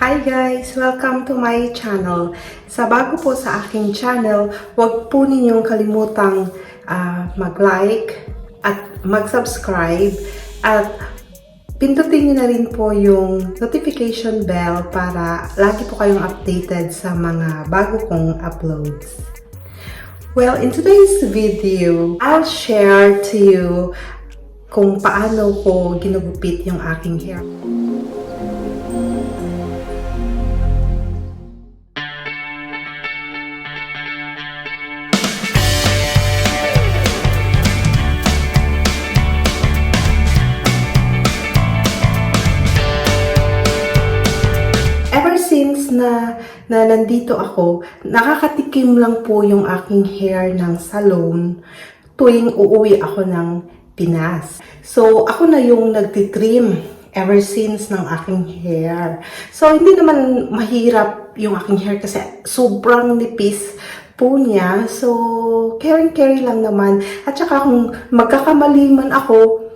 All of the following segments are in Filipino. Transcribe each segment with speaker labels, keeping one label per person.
Speaker 1: Hi guys! Welcome to my channel. Sa bago po sa aking channel, huwag po ninyong kalimutang mag-like at mag-subscribe at pindutin niyo na rin po yung notification bell para lagi po kayong updated sa mga bago kong uploads. Well, in today's video, I'll share to you kung paano ko ginugupit yung aking hair. Since na nandito ako, nakakatikim lang po yung aking hair ng salon tuwing uuwi ako ng Pinas. So, ako na yung nagtitrim ever since ng aking hair. So, hindi naman mahirap yung aking hair kasi sobrang nipis po niya. So, carry lang naman. At saka kung magkakamali man ako,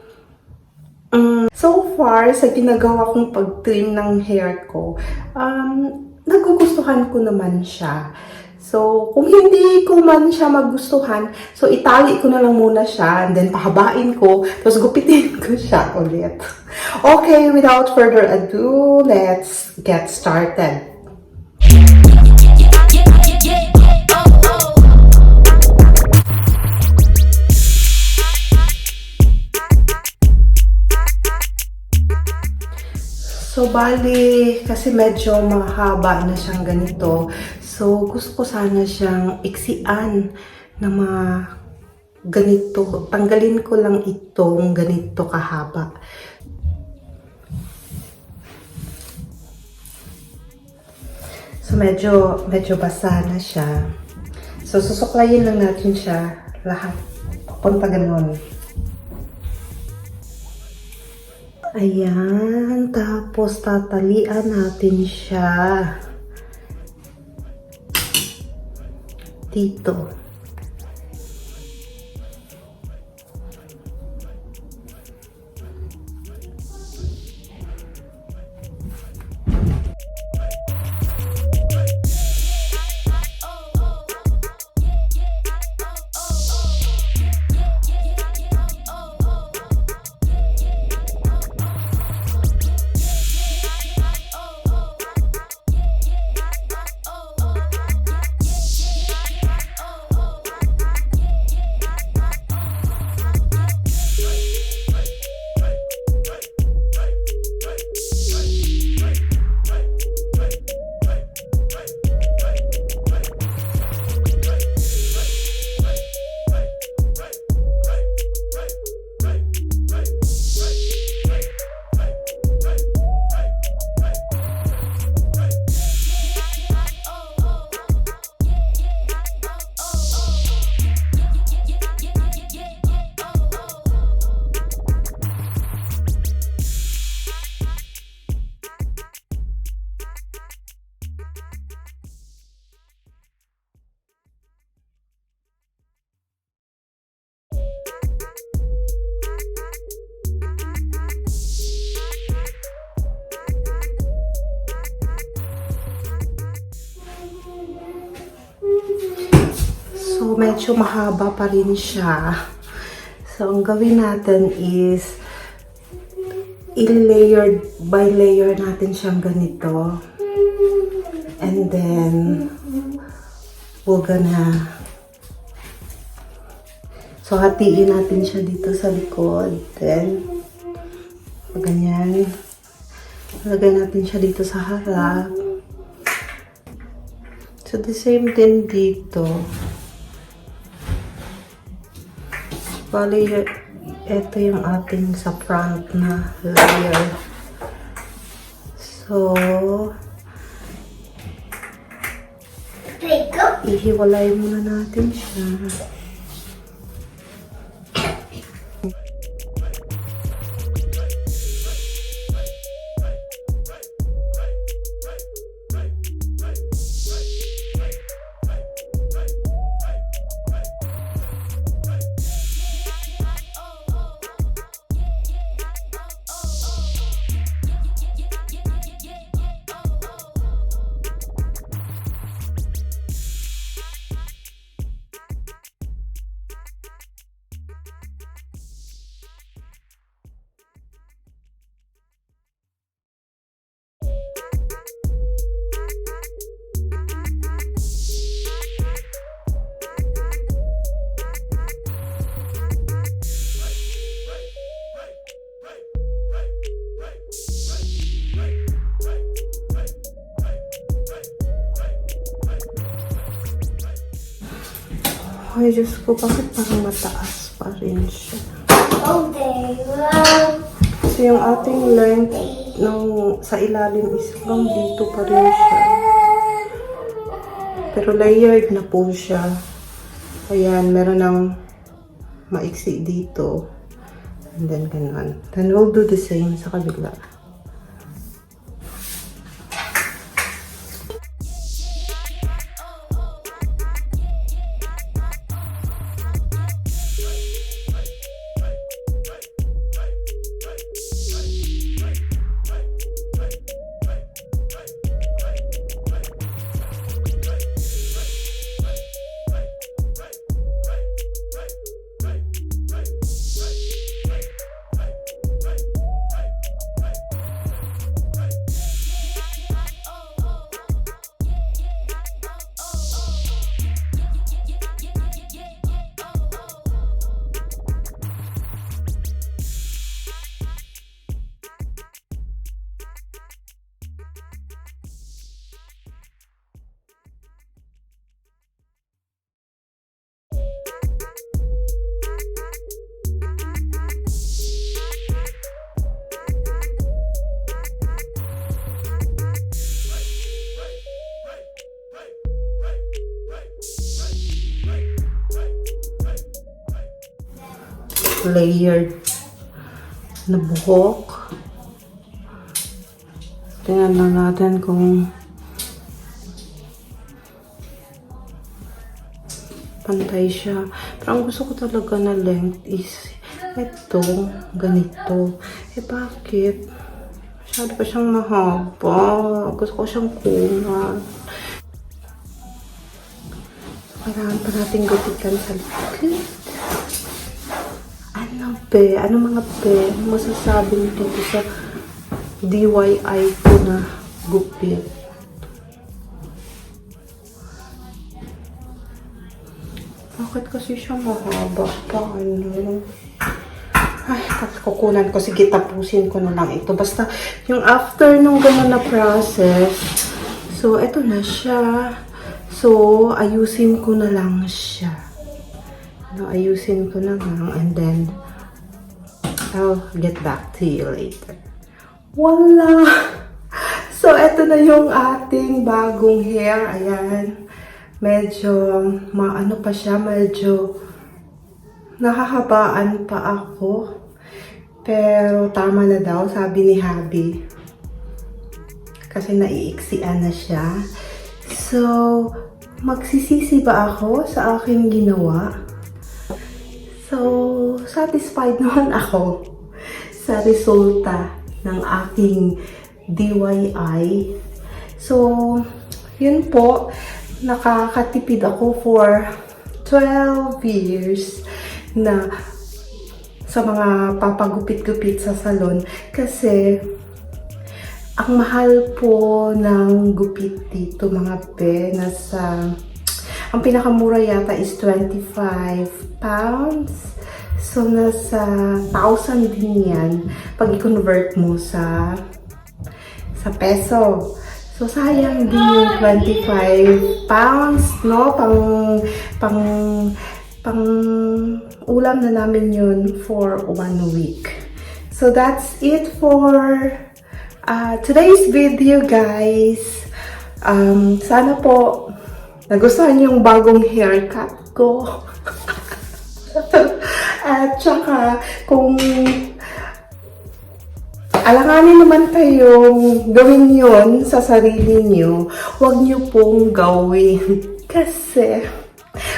Speaker 1: so far, sa ginagawa kong pag-trim ng hair ko, nagugustuhan ko naman siya. So, kung hindi ko man siya magustuhan, so itali ko na lang muna siya, and then pahabain ko, tapos gupitin ko siya ulit. Okay, without further ado, let's get started. So, bali, kasi medyo mahaba na siyang ganito. So, gusto ko sana siyang iksian na mga ganito. Tanggalin ko lang itong ganito kahaba. So, medyo basa na siya. So, susuklayin lang natin siya lahat. Papunta ganon. Ayan, tapos tatalian natin siya dito. So, medyo mahaba pa rin siya. So, ang gawin natin is i-layer by layer natin siyang ganito. And then, we're gonna so, hatiin natin siya dito sa likod. Then, ganyan. Lagay natin siya dito sa harap. So, the same din dito. Bali, ito yung ating sa front na layer. So, ihiwalay muna natin siya. Ay, Diyos ko, bakit parang mataas pa rin siya? So, yung ating length sa ilalim is hanggang dito pa rin siya. Pero layered na po siya. Ayan, meron ng maiksi dito. And then, ganun. Then, we'll do the same sa kabila. Layered na buhok. Tingnan lang natin kung pantay siya. Pero ang gusto ko talaga na length is ito, ganito. Eh bakit? Masyado pa siyang mahaba. Gusto ko siyang kunat. Kailangan pa natin gutikan sa likod. Ano mga masasabi mo dito sa DIY ko na gupit? Bakit kasi siya mahaba pa? Ano? Ay, kukunan ko. Sige, tapusin ko na lang ito. Basta, yung after nung gano'n na process, so, eto na siya. So, ayusin ko na lang siya. Ayusin ko na lang, and then, I'll get back to you later. Wala! So, eto na yung ating bagong hair. Ayan. Medyo, maano pa siya, medyo nahahabaan pa ako. Pero, tama na daw, sabi ni Habi. Kasi naiiksian na siya. So, magsisisi ba ako sa aking ginawa? So, satisfied naman ako sa resulta ng aking DIY. So, yun po, nakakatipid ako for 12 years na sa mga papagupit-gupit sa salon kasi ang mahal po ng gupit dito mga be, ang pinakamura yata is 25 pounds. So, nasa 1,000 din yan pag i-convert mo sa peso. So, sayang din yung 25 pounds, no? Pang ulam na namin yun for 1 week. So, that's it for today's video, guys. Sana po nagustuhan yung bagong haircut ko. At saka, kung alanganin naman kayong gawin yun sa sarili nyo, huwag nyo pong gawin. Kasi,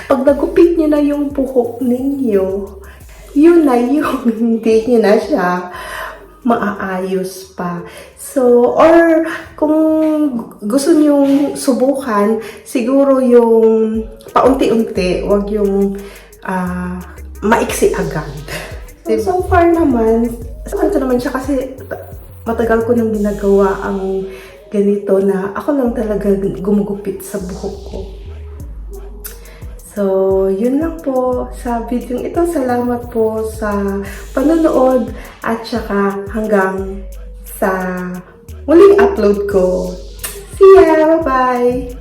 Speaker 1: pag nagupit nyo na yung buhok ninyo, yun na yun. Hindi nyo na siya maaayos pa. So, or kung gusto nyong subukan, siguro yung paunti-unti, wag yung maiksi agad. So far naman, saan ko naman siya kasi matagal ko nang ginagawa ang ganito na ako lang talaga gumugupit sa buhok ko. So, yun lang po sa video ito. Salamat po sa panonood at saka hanggang sa muling upload ko. See ya! Bye-bye!